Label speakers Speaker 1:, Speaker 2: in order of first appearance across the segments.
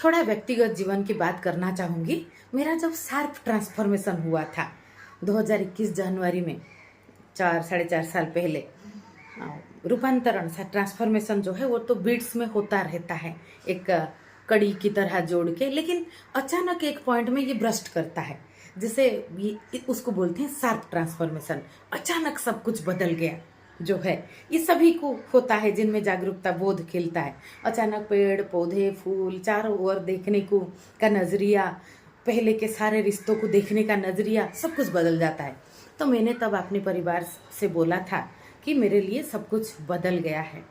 Speaker 1: थोड़ा व्यक्तिगत जीवन की बात करना चाहूँगी। मेरा जब शार्प ट्रांसफॉर्मेशन हुआ था 2021 जनवरी में, 4 साढ़े 4 साल पहले, रूपांतरण सा ट्रांसफॉर्मेशन जो है वो तो बीट्स में होता रहता है, एक कड़ी की तरह जोड़ के, लेकिन अचानक एक पॉइंट में ये ब्रस्ट करता है। जैसे ये उसको बोलते हैं शार्प ट्रांसफॉर्मेशन। अचानक सब कुछ बदल गया जो है, ये सभी को होता है जिनमें जागरूकता बोध खिलता है। अचानक पेड़ पौधे फूल चारों ओर देखने को का नजरिया, पहले के सारे रिश्तों को देखने का नजरिया, सब कुछ बदल जाता है। तो मैंने तब अपने परिवार से बोला था कि मेरे लिए सब कुछ बदल गया है,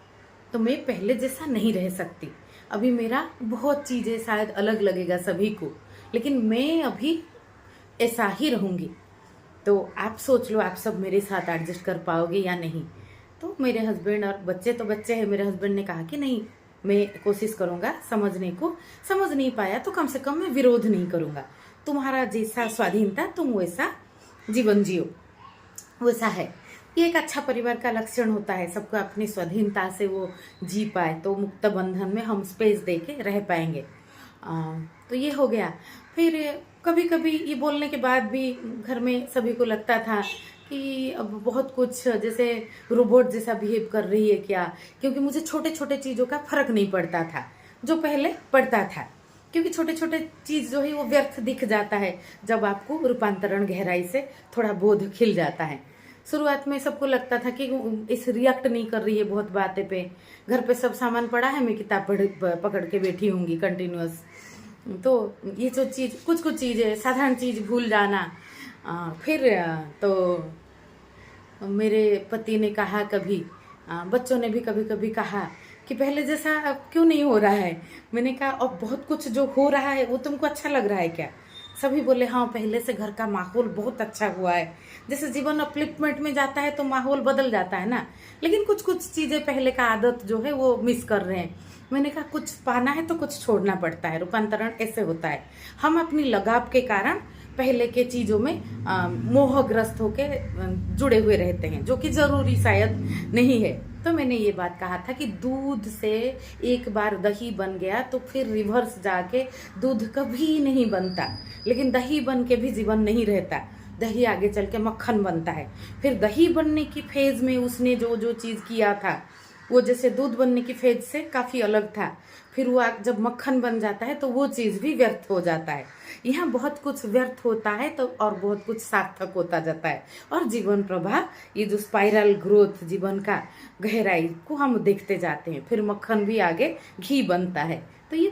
Speaker 1: तो मैं पहले जैसा नहीं रह सकती। अभी मेरा बहुत चीज़ें शायद अलग लगेगा सभी को, लेकिन मैं अभी ऐसा ही रहूँगी। तो आप सोच लो, आप सब मेरे साथ एडजस्ट कर पाओगे या नहीं। तो मेरे हस्बैंड और बच्चे तो बच्चे हैं, मेरे हस्बैंड ने कहा कि नहीं, मैं कोशिश करूँगा समझने को। समझ नहीं पाया तो कम से कम मैं विरोध नहीं करूँगा। तुम्हारा जैसा स्वाधीनता, तुम वैसा जीवन जियो, वैसा है। ये एक अच्छा परिवार का लक्षण होता है, सबको अपनी स्वाधीनता से वो जी पाए, तो मुक्त बंधन में हम स्पेस दे के रह पाएंगे। तो ये हो गया। फिर कभी कभी ये बोलने के बाद भी घर में सभी को लगता था कि अब बहुत कुछ जैसे रोबोट जैसा बिहेव कर रही है क्या, क्योंकि मुझे छोटे छोटे चीज़ों का फर्क नहीं पड़ता था जो पहले पड़ता था। क्योंकि छोटे छोटे चीज़ जो है वो व्यर्थ दिख जाता है जब आपको रूपांतरण गहराई से थोड़ा बोध खिल जाता है। शुरुआत में सबको लगता था कि इस रिएक्ट नहीं कर रही है बहुत बातें पे, घर पे सब सामान पड़ा है, मैं किताब पकड़ के बैठी होंगी कंटिन्यूअस। तो ये जो चीज़, कुछ कुछ चीज़ें, साधारण चीज़ भूल जाना। फिर तो मेरे पति ने कहा कभी, बच्चों ने भी कभी कभी कहा कि पहले जैसा अब क्यों नहीं हो रहा है। मैंने कहा अब बहुत कुछ जो हो रहा है वो तुमको अच्छा लग रहा है क्या। सभी बोले हाँ, पहले से घर का माहौल बहुत अच्छा हुआ है। जैसे जीवन अपलिफ्टमेंट में जाता है तो माहौल बदल जाता है ना, लेकिन कुछ कुछ चीज़ें पहले का आदत जो है वो मिस कर रहे हैं। मैंने कहा कुछ पाना है तो कुछ छोड़ना पड़ता है, रूपांतरण ऐसे होता है। हम अपनी लगाव के कारण पहले के चीज़ों में मोहग्रस्त होके जुड़े हुए रहते हैं, जो कि ज़रूरी शायद नहीं है। तो मैंने ये बात कहा था कि दूध से एक बार दही बन गया तो फिर रिवर्स जाके दूध कभी नहीं बनता, लेकिन दही बन के भी जीवन नहीं रहता। दही आगे चल के मक्खन बनता है। फिर दही बनने की फेज में उसने जो जो चीज़ किया था वो जैसे दूध बनने की फेज से काफ़ी अलग था। फिर वो जब मक्खन बन जाता है तो वो चीज़ भी व्यर्थ हो जाता है। यहाँ बहुत कुछ व्यर्थ होता है तो और बहुत कुछ सार्थक होता जाता है। और जीवन प्रवाह, ये जो स्पाइरल ग्रोथ जीवन का गहराई को हम देखते जाते हैं, फिर मक्खन भी आगे घी बनता है। तो ये